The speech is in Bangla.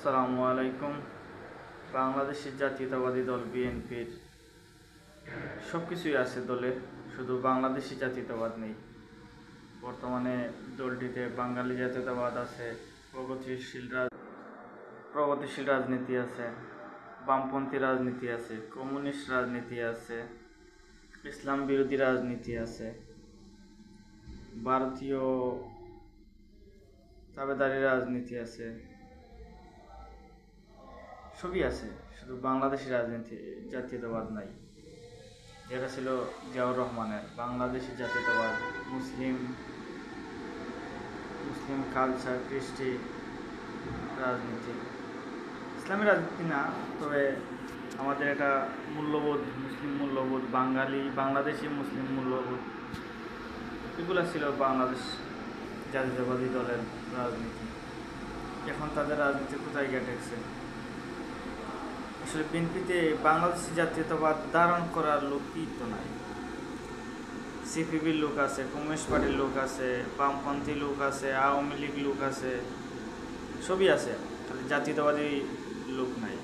আসসালামু আলাইকুম। বাংলাদেশের জাতীয়তাবাদী দল বিএনপির সব কিছুই আছে দলে, শুধু বাংলাদেশি জাতীয়তাবাদ নেই। বর্তমানে দলটিতে বাঙালি জাতীয়তাবাদ আছে, প্রগতিশীল রাজনীতি আছে, বামপন্থী রাজনীতি আছে, কমিউনিস্ট রাজনীতি আছে, ইসলাম বিরোধী রাজনীতি আছে, ভারতীয় তাবেদারি রাজনীতি আছে, সবই আছে, শুধু বাংলাদেশি রাজনীতি জাতীয়তাবাদ নাই। যেটা ছিল জিয়াউর রহমানের বাংলাদেশি জাতীয়তাবাদ, মুসলিম মুসলিম কালচার, কৃষ্টি রাজনীতি, ইসলামী রাজনীতি না, তবে আমাদের এটা মূল্যবোধ, মুসলিম মূল্যবোধ, বাংলাদেশি মুসলিম মূল্যবোধ, এগুলো ছিল বাংলাদেশ জাতীয়তাবাদী দলের রাজনীতি। এখন তাদের রাজনীতি কোথায় গিয়ে ঠেকছে? আসলে বিএনপিতে বাংলাদেশি জাতীয়তাবাদ ধারণ করার লোকই তো নাই। সিপিবির লোক আছে, কমিউনিস্ট পার্টির লোক আছে, বামপন্থী লোক আছে, আওয়ামী লীগ লোক আছে, সবই আছে, খালি জাতীয়তাবাদী লোক নাই।